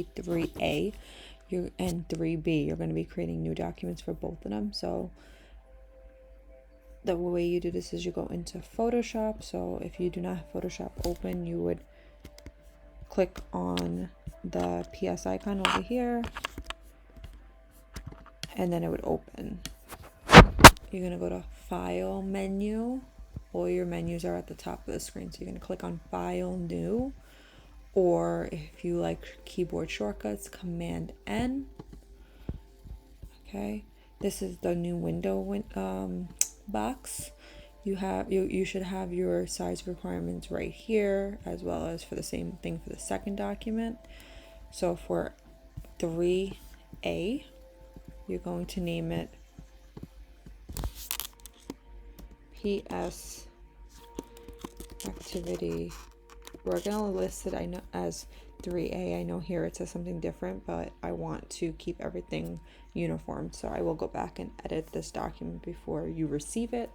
3A and 3B. You're going to be creating new documents for both of them. So the way you do this is you go into Photoshop. So if you do not have Photoshop open, you would click on the PS icon over here, and then it would open. You're going to go to File menu. All your menus are at the top of the screen. So you're going to click on File, New, or if you like keyboard shortcuts, Command N. Okay, this is the new window box. You should have your size requirements right here, as well as for the same thing for the second document. So for 3A, you're going to name it PS activity. We're going to list it as 3A. I know here it says something different, but I want to keep everything uniform. So I will go back and edit this document before you receive it.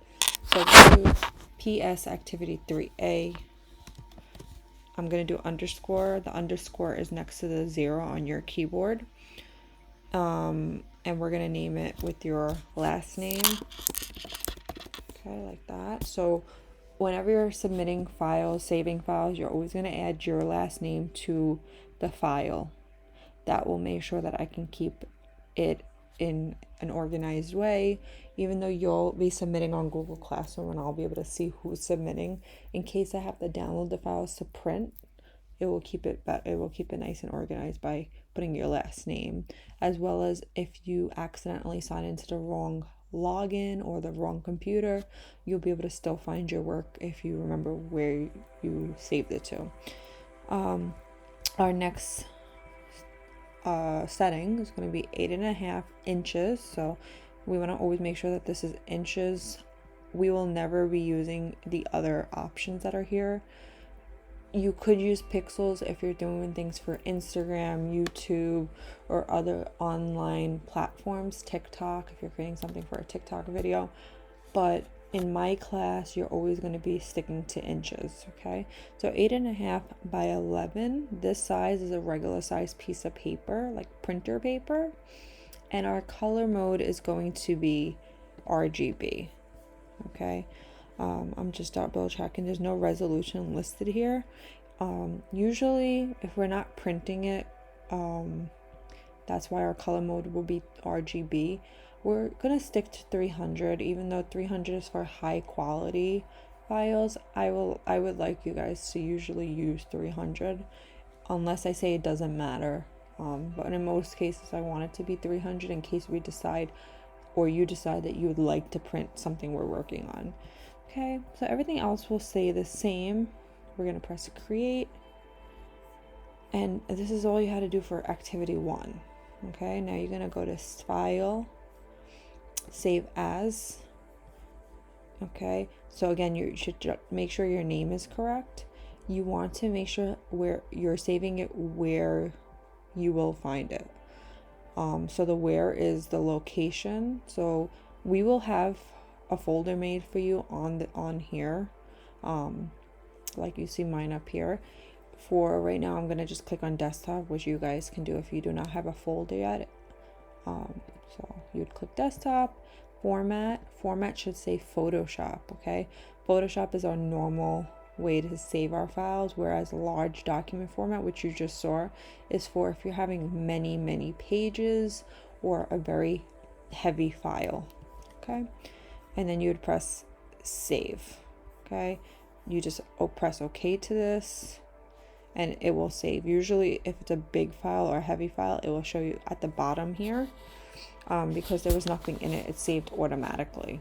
So go to PS activity 3A. I'm going to do underscore. The underscore is next to the 0 on your keyboard. And we're going to name it with your last name. Okay, like that. So whenever you're submitting files, saving files, you're always going to add your last name to the file. That will make sure that I can keep it in an organized way, even though you'll be submitting on Google Classroom and I'll be able to see who's submitting. In case I have to download the files to print, it will keep it nice and organized by putting your last name, as well as if you accidentally sign into the wrong login or the wrong computer, you'll be able to still find your work if you remember where you saved it to. Our next setting is going to be 8.5 inches. So we want to always make sure that this is inches. We will never be using the other options that are here. You could use pixels if you're doing things for Instagram, YouTube, or other online platforms, TikTok, if you're creating something for a TikTok video. But in my class, you're always going to be sticking to inches, okay? So 8.5 by 11, this size is a regular size piece of paper, like printer paper. And our color mode is going to be RGB, okay? I'm just double checking. There's no resolution listed here. Usually, if we're not printing it, that's why our color mode will be RGB. We're gonna stick to 300, even though 300 is for high quality files. I would like you guys to usually use 300, unless I say it doesn't matter. But in most cases, I want it to be 300 in case we decide, or you decide that you would like to print something we're working on. Okay, so everything else will stay the same. We're going to press create. And this is all you had to do for activity 1. Okay, now you're going to go to file, save as. Okay, so again, you should make sure your name is correct. You want to make sure where you're saving it, where you will find it. So the where is the location. So we will have a folder made for you on here, like you see mine up here. For right now, I'm gonna just click on desktop, which you guys can do if you do not have a folder yet. So you'd click desktop, format should say Photoshop. Okay, Photoshop is our normal way to save our files, whereas large document format, which you just saw, is for if you're having many pages or a very heavy file. Okay, and then you would press save. Okay, you just press OK to this and it will save. Usually if it's a big file or a heavy file, it will show you at the bottom here. Because there was nothing in it, it saved automatically.